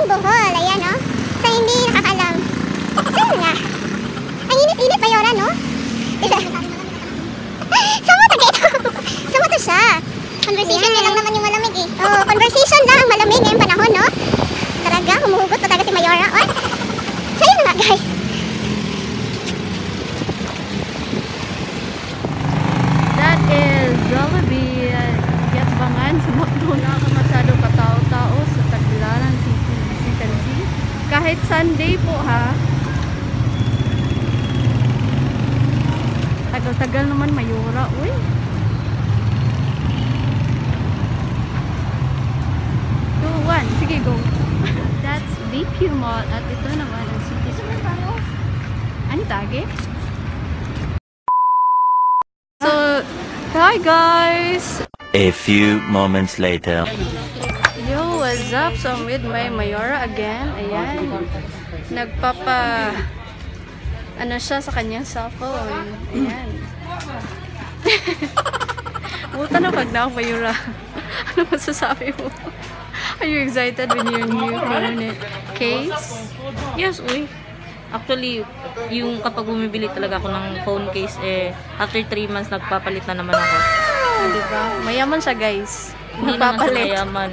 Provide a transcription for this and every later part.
Bohol. Ayan, no? Sa hindi nakakaalam. Saan nga? Ang init-init, Mayora, no? Sama to ito. Sama to siya. Conversation lang naman yung malamig eh. Oh, conversation lang ang malamig ngayong panahon, no? Talaga, humuhugot pa talaga si Mayora. What? So yun nga, guys. That is Jollibee. Yatbangan sa McDo na ako masyado katao-tao sa Tagbilaran City Kansi. Kahit Sunday po ha. Tagal-tagal naman Mayora. Uy. Sige, go. That's VP Mall at ito naman ang City Square. Ano tage? So, hi guys! A few moments later. Yo, what's up? So, I'm with my Mayora again. Ayan. Ano siya sa kanyang cellphone. Ayan. Buta na pag na ako, Mayora. Ano masasabi mo? Are you excited with your new phone case? Yes, uy. Actually, yung kapag bumibili talaga ako ng phone case, after 3 months, nagpapalit na naman ako. Diba? Mayaman siya, guys. Hindi naman sa mayaman.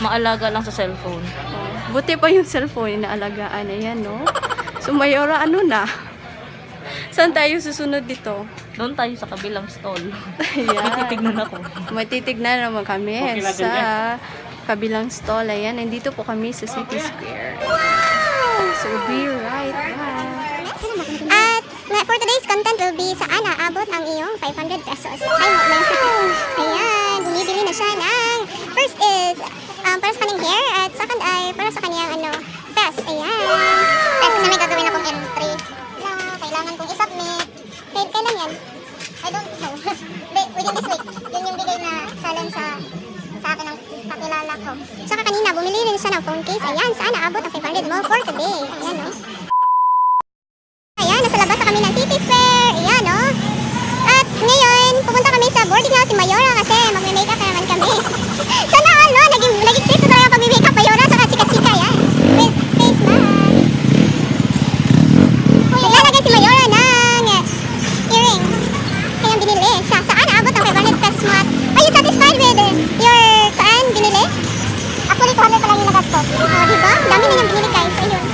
Maalaga lang sa cellphone. Buti pa yung cellphone na alagaan. Ayan, no? So, Mayora, ano na? Saan tayo susunod dito? Doon tayo sa kabilang stall. Ayan. May titignan ako. May titignan naman kami sa kabilang stall. Ayan, nandito po kami sa City Square. So, be right back. At for today's content will be saan naabot ang iyong 500 pesos. Ayan, bumibili na siya ng first is para sa kanyang hair at second ay para sa kanyang test. Ayan. Test kasi may gagawin akong entry na kailangan kong isubmit. Kailan yan? I don't know. Within this week. Yun yung bigay na challenge sa akin ng kakilala ko. Saka kanina, bumili rin siya ng phone case. Ayan, saan naabot ang 500 mo for today. Ayan, no? Ayan, nasa labas na kami ng City Square. Ayan, no? At ngayon, pupunta kami sa boarding house si Mayora kasi magme-makeup na naman kami. Sana all, no? Naging trip na tayo pag-makeup Mayora saka chika-chika. Ayan. With face mask. Naglalagay si Mayora ng earrings. Kayang binili. Saan naabot ang 500 pesos mo? Are you satisfied with your binili? Actually, 200 pa lang yung nagastos. Diba? Dami na yung binili, guys. Ayun.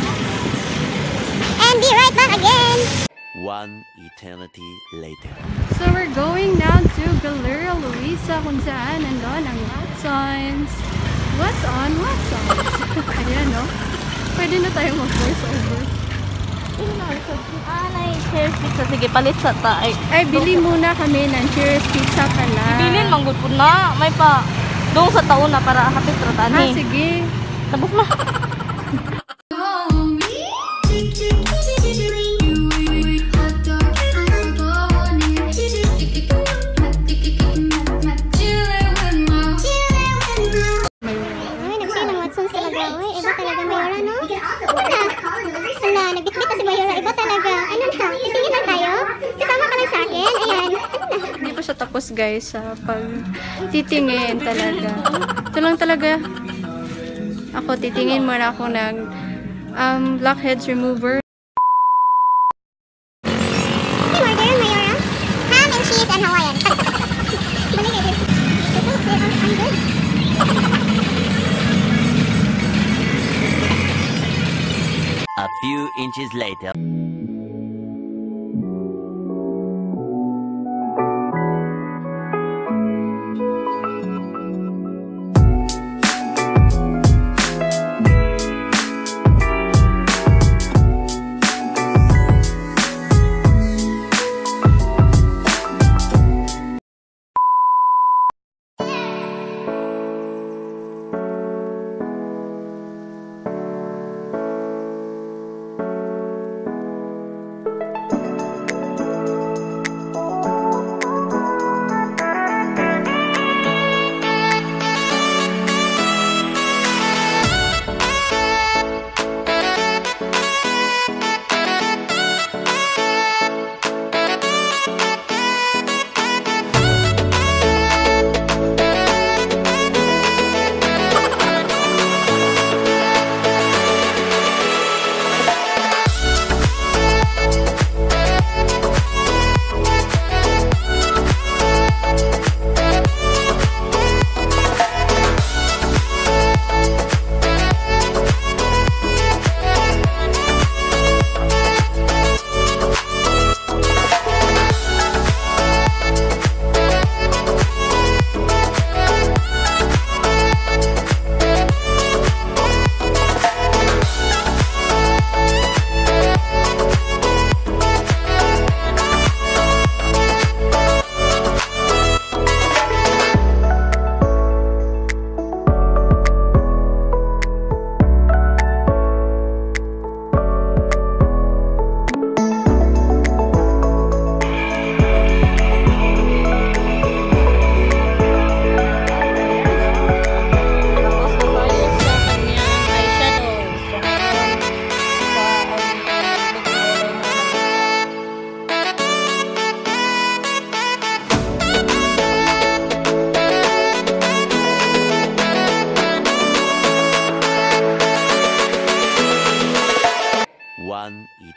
And be right back again. One eternity later. So, we're going now to Galleria Luisa kung saan nandun ang Watsons. What's on Watsons? Ayan, no? Pwede na tayong mag-voice over. Cheers pizza. Sige, palit sa tayo. Ay, bili muna kami ng Cheers Pizza pala. Bilin, manggod po na. May pa. Doon sa taon na para hapit ratani. Sige. Tabok na. Nagbitbit na si Mayora. Iba talaga. Ano na? Titingin lang tayo? Kasama ka lang sa akin? Ayan. Hindi pa siya tapos guys sa pagtitingin talaga. Ito lang talaga. Ako titingin muna ako ng blackheads remover. Hey, order, Mayora. Ham and cheese and Hawaiian. Balik it. I'm good. A few inches later.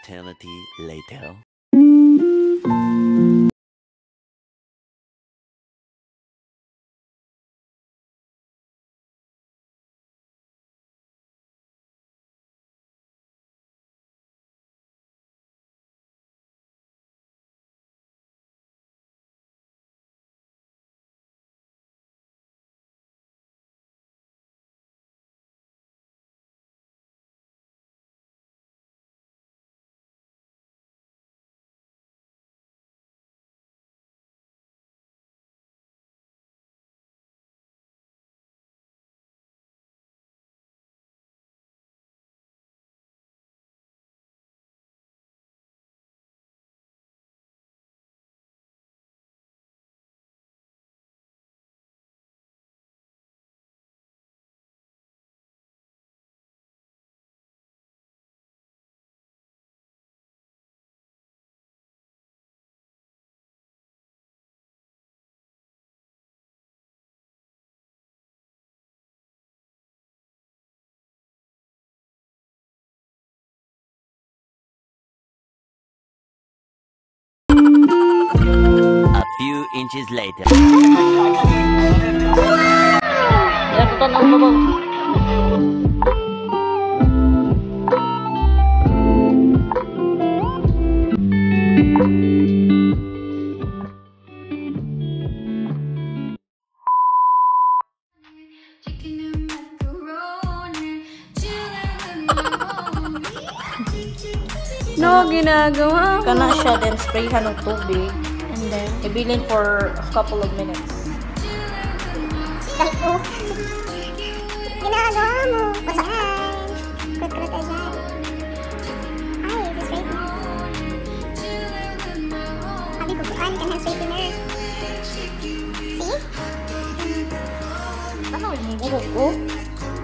eternity later. A few inches later. Yan, ito na ako. No, ginagawa ko. Kana siya, then sprayhan ng tubig. And then, Ibilin for a couple of minutes. Dahil ginagawa mo. Pasaan. Krut-krut ay dyan. Ay, this is right. Sabi ko, kuhaan ka ng straightener. See? Ano yung buhok ko?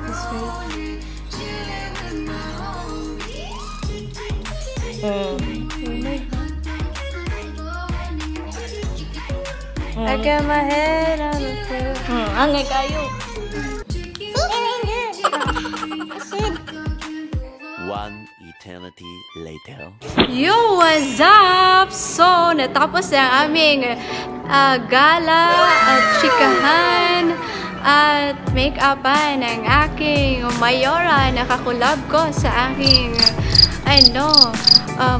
this way. Hmm. I got my head on the floor. Angay kayo. See? Very good. I should. One eternity later. Yo, what's up? So, natapos na ang aming gala at chikahan at make-upan ng aking mayora na kakulab ko sa aking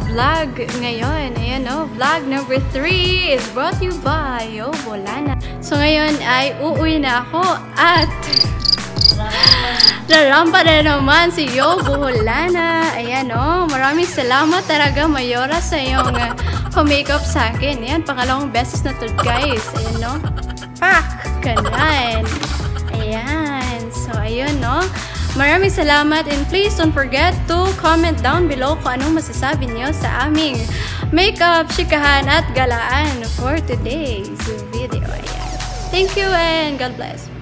vlog ngayon. Ayan vlog number 3 is brought to you by Yobolana. So ngayon ay uuwi na ako at rarampa na naman si Yobolana. Ayan maraming salamat talaga Mayora sa iyong pa-makeup sa akin. Ayan, pangalawang beses na to guys. Ayan pak! Ganyan. Ayan. So ayun maraming salamat and please don't forget to comment down below kung anong masasabi niyo sa aming makeup, chikahan at galaan for today's video. Ayan. Thank you and God bless.